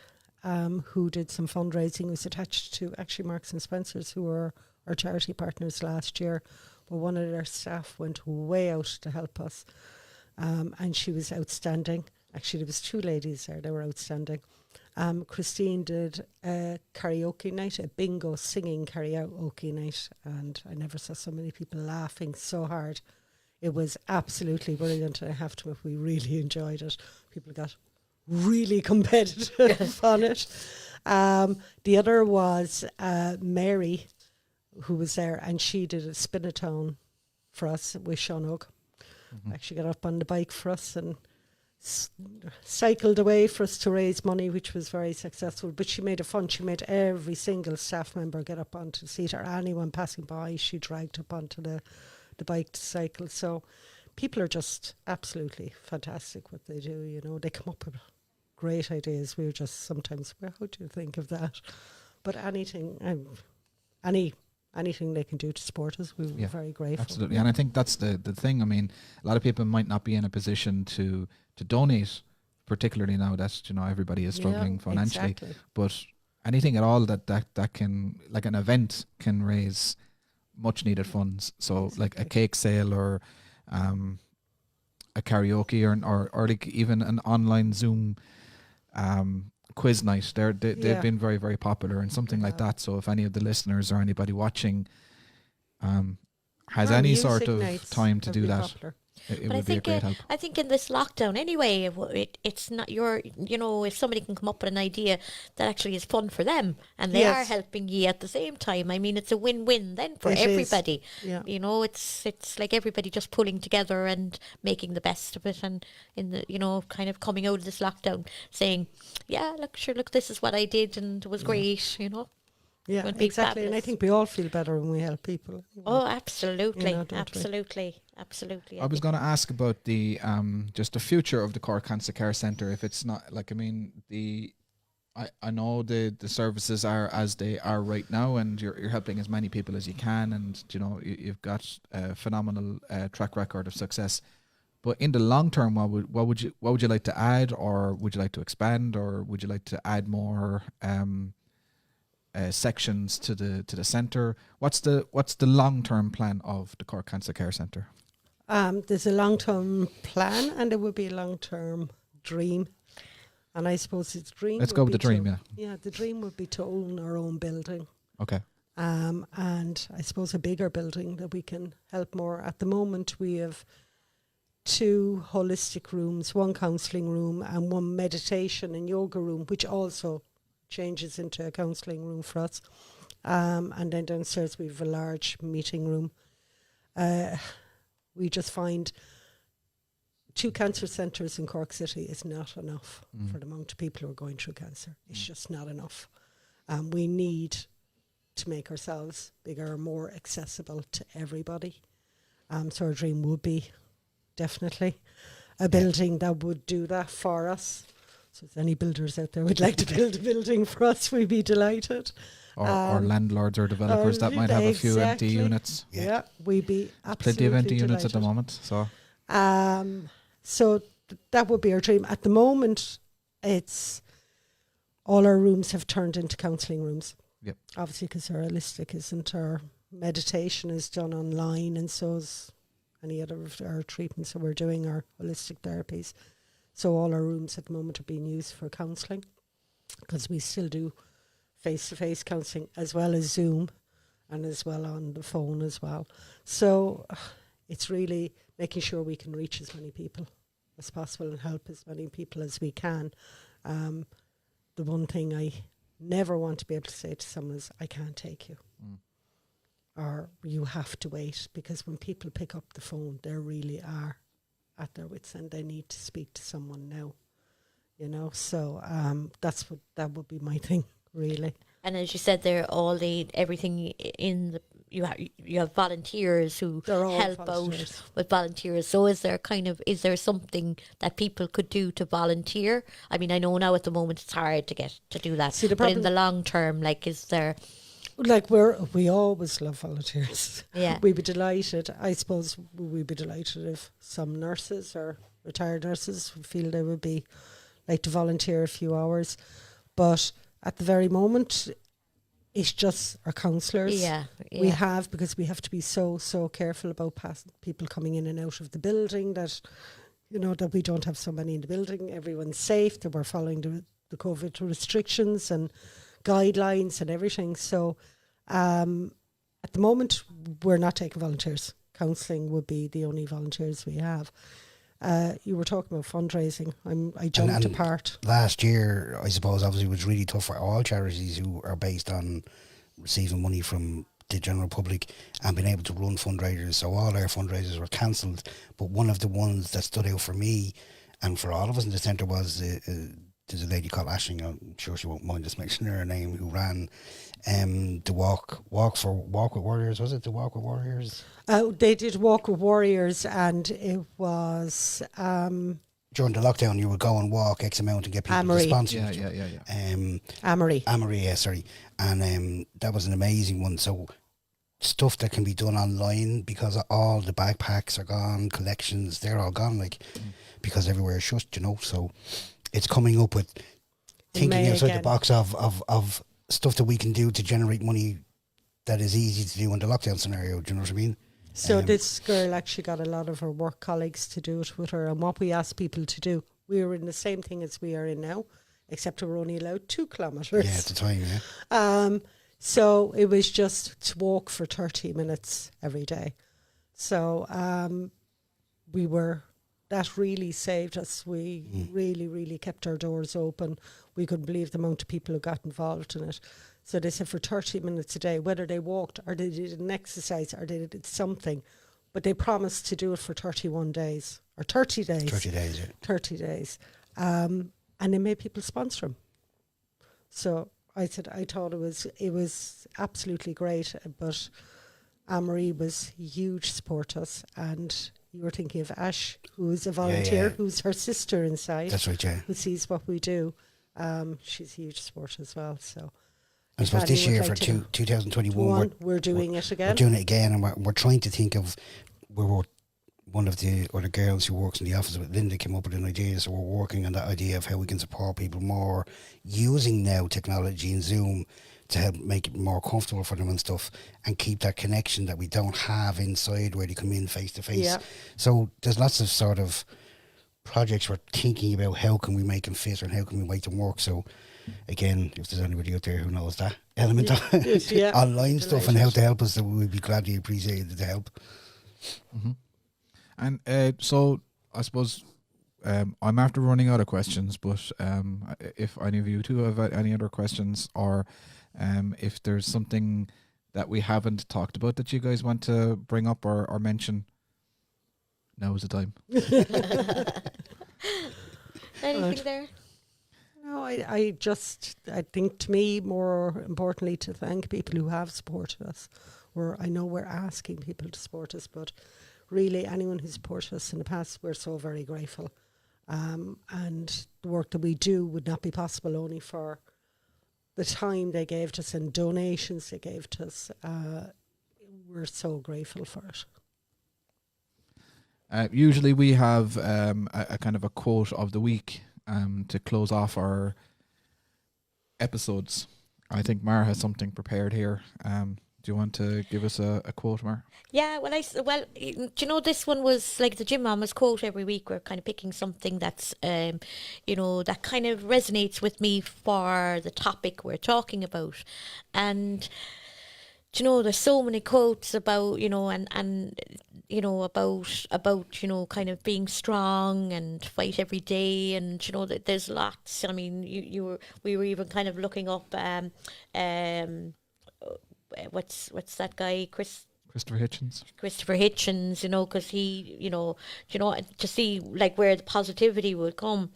who did some fundraising, was attached to actually Marks and Spencer's, who were our charity partners last year. But one of their staff went way out to help us, and she was outstanding. Actually, there was two ladies there; they were outstanding. Christine did a karaoke night, a bingo singing karaoke night, and I never saw so many people laughing so hard. It was absolutely brilliant. I have to admit, we really enjoyed it. People got really competitive on it. The other was Mary, who was there, and she did a spin-a-thon for us with Sean Actually got up on the bike for us and cycled away for us to raise money, which was very successful. But she made it fun. She made every single staff member get up onto the seat, or anyone passing by she dragged up onto the bike to cycle. So people are just absolutely fantastic what they do. They come up with great ideas. We're just sometimes, well, how do you think of that? But anything they can do to support us, we're very grateful. Absolutely. And I think that's the thing. I mean, a lot of people might not be in a position to donate, particularly now that, everybody is struggling financially. Exactly. But anything at all that can, like an event, can raise much needed funds. So like a cake sale or a karaoke or like even an online Zoom quiz night. They've been very, very popular and something like that. So if any of the listeners or anybody watching has any sort of time to do that, popular. it would be a great help. I think in this lockdown anyway, it's not if somebody can come up with an idea that actually is fun for them and they are helping you at the same time. I mean, it's a win-win then for everybody. Yeah. It's like everybody just pulling together and making the best of it, and in the kind of coming out of this lockdown saying, yeah, look, this is what I did and it was great. Yeah, exactly. Fabulous. And I think we all feel better when we help people. Oh, absolutely. Absolutely. I was going to ask about the just the future of the Cork Cancer Care Centre. If it's not, I know the services are as they are right now, and you're helping as many people as you can, and you've got a phenomenal track record of success. But in the long term, what would you like to add, or would you like to expand, or would you like to add more sections to the centre? What's the long-term plan of the Cork Cancer Care Centre? There's a long-term plan, and there would be a long-term dream. And I suppose its dream. Let's go with the dream. Yeah, the dream would be to own our own building. Okay. And I suppose a bigger building that we can help more. At the moment, we have 2 holistic rooms, 1 counselling room, and 1 meditation and yoga room, which also changes into a counselling room for us. And then downstairs we have a large meeting room. We just find 2 cancer centres in Cork City is not enough for the amount of people who are going through cancer. It's just not enough. We need to make ourselves bigger, more accessible to everybody. So our dream would be definitely a building that would do that for us. So if any builders out there would like to build a building for us, we'd be delighted. Or landlords or developers that might have a few empty units. Yeah, we'd be absolutely plenty of empty delighted. units at the moment. So that would be our dream. At the moment, it's all our rooms have turned into counselling rooms. Yep. Obviously, because our holistic isn't. Our meditation is done online, and so is any other of our treatments that we're doing, our holistic therapies. So all our rooms at the moment are being used for counselling, because we still do face-to-face counselling as well as Zoom and as well on the phone as well. So it's really making sure we can reach as many people as possible and help as many people as we can. The one thing I never want to be able to say to someone is, I can't take you. Or you have to wait, because when people pick up the phone, they really are at their wits' end. They need to speak to someone now, you know. So that would be my thing, really. And as you said there, everything in the you have volunteers who They're all help volunteers. out with volunteers. So is there something that people could do to volunteer? I mean, I know now at the moment it's hard to get to do that. See, the but in problem- the long term, like, is there? Like we always love volunteers. Yeah. We'd be delighted. I suppose we'd be delighted if some nurses or retired nurses feel they would be like to volunteer a few hours. But at the very moment, it's just our counsellors. Yeah, We yeah. have, because we have to be so careful about people coming in and out of the building, that, you know, that we don't have so many in the building. Everyone's safe, that we're following the COVID restrictions and guidelines and everything. So at the moment, we're not taking volunteers. Counselling would be the only volunteers we have. You were talking about fundraising. I jumped apart. Last year, I suppose, obviously, was really tough for all charities who are based on receiving money from the general public and being able to run fundraisers. So all our fundraisers were cancelled. But one of the ones that stood out for me and for all of us in the centre was there's a lady called Ashling, I'm sure she won't mind us mentioning her name, who ran the walk with Warriors. Was it the Walk with Warriors? They did Walk with Warriors, and it was During the lockdown, you would go and walk X amount and get people Amory. to sponsor Yeah, you. yeah. Amory. Yeah, sorry. And that was an amazing one. So stuff that can be done online, because all the backpacks are gone, collections, they're all gone, like, because everywhere is shut, you know. So it's coming up with thinking May outside again. the box of stuff that we can do to generate money that is easy to do in the lockdown scenario. Do you know what I mean? So this girl actually got a lot of her work colleagues to do it with her, and what we asked people to do, we were in the same thing as we are in now, except we're only allowed 2 kilometres. Yeah, at the time, yeah. So it was just to walk for 30 minutes every day. So that really saved us. We really kept our doors open. We couldn't believe the amount of people who got involved in it. So they said for 30 minutes a day, whether they walked or they did an exercise or they did something, but they promised to do it for 31 days or 30 days. 30 days, yeah. 30 days. And they made people sponsor them. So I thought it was absolutely great, but Anne-Marie was a huge support us, and you were thinking of Ash, who's a volunteer, yeah. who's her sister inside. That's right, yeah. Who sees what we do. She's a huge support as well. So I suppose If this anyone year would for like to 2021, we're doing it again. we're doing it again, and we're trying to think of, one of the other girls who works in the office with Linda came up with an idea, so we're working on that idea of how we can support people more using now technology and Zoom to help make it more comfortable for them and stuff, and keep that connection that we don't have inside where they come in face to face. Yeah. So there's lots of sort of projects we're thinking about, how can we make them fit and how can we make them work. So again, if there's anybody out there who knows that element of Yeah. online stuff and how Delighted. to help us, then we'd be gladly appreciated to help. And so I suppose I'm after running out of questions, but if any of you two have any other questions, or if there's something that we haven't talked about that you guys want to bring up or mention, now is the time. Anything there? No, I think, to me, more importantly, to thank people who have supported us. I know we're asking people to support us, but really anyone who supported us in the past, we're so very grateful. And the work that we do would not be possible only for the time they gave to us and donations they gave to us. We're so grateful for it. Usually we have a kind of a quote of the week to close off our episodes. I think Mar has something prepared here. Do you want to give us a quote, Mar? Yeah, do you know, this one was like the Gym Mama's quote every week. We're kind of picking something that's, that kind of resonates with me for the topic we're talking about. And, do you know, there's so many quotes about, and you know, about you know, kind of being strong and fight every day, and you know that there's lots. I mean, we were even kind of looking up what's that guy, Christopher Hitchens, you know, because he, you know, to see like where the positivity would come.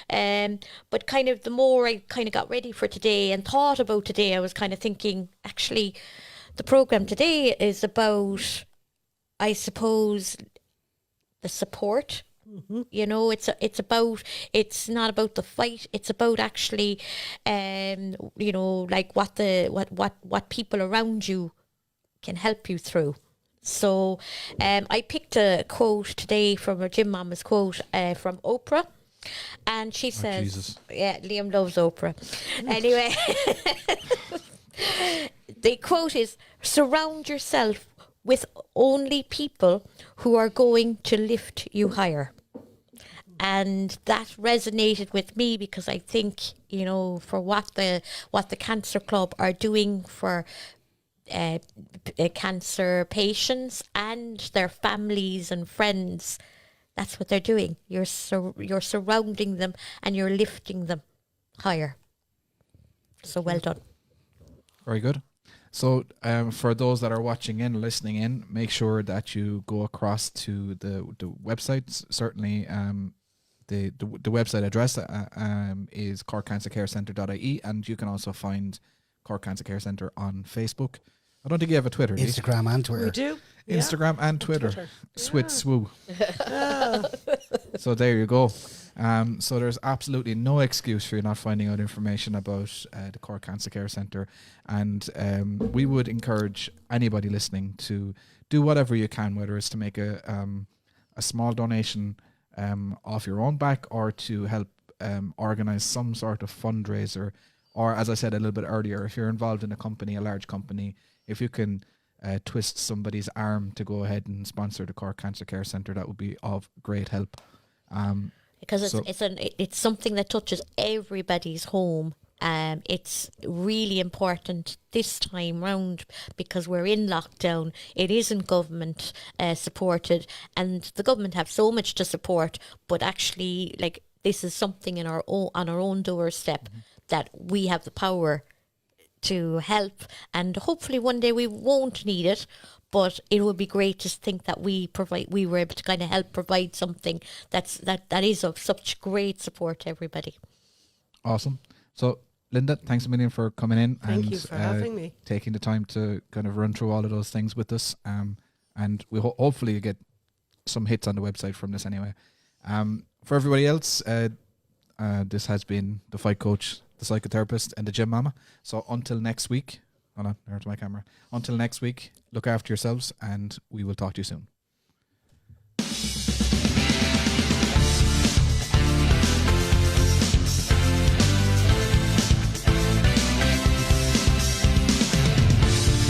But kind of the more I kind of got ready for today and thought about today, I was kind of thinking, actually, the program today is about, I suppose, the support. You know, it's not about the fight. It's about actually, you know, like what people around you can help you through. So I picked a quote today from a Gym Mama's quote from Oprah. And she says, Jesus. yeah, Liam loves Oprah. Anyway, the quote is, surround yourself with only people who are going to lift you higher. And that resonated with me because I think, you know, for what the Cancer Club are doing for cancer patients and their families and friends, that's what they're doing. You're surrounding them and you're lifting them higher. So well done. Very good. So for those that are watching in, listening in, make sure that you go across to the websites. Certainly, the website address is corkcancercarecentre.ie, and you can also find Cork Cancer Care Centre on Facebook. I don't think you have a Twitter, do you? Instagram and Twitter. We do. Instagram and Twitter. Swit swoo. Yeah. So there you go. So there's absolutely no excuse for you not finding out information about the Cork Cancer Care Centre, and we would encourage anybody listening to do whatever you can, whether it's to make a small donation off your own back, or to help organise some sort of fundraiser, or as I said a little bit earlier, if you're involved in a company, a large company, if you can twist somebody's arm to go ahead and sponsor the Cork Cancer Care Centre, that would be of great help. Because it's something that touches everybody's home. It's really important this time round because we're in lockdown. It isn't government supported, and the government have so much to support, but actually, like, this is something in our own, on our own doorstep, that we have the power to help, and hopefully one day we won't need it, but it would be great to think that we were able to kind of help provide something that is of such great support to everybody. Awesome. So Linda, thanks a million for coming in. Thank you for having me. Taking the time to kind of run through all of those things with us. And we hopefully you get some hits on the website from this anyway. For everybody else, this has been the Fight Coach, the Psychotherapist, and the Gym Mama. So until next week, hold on, there's my camera. Until next week, look after yourselves, and we will talk to you soon.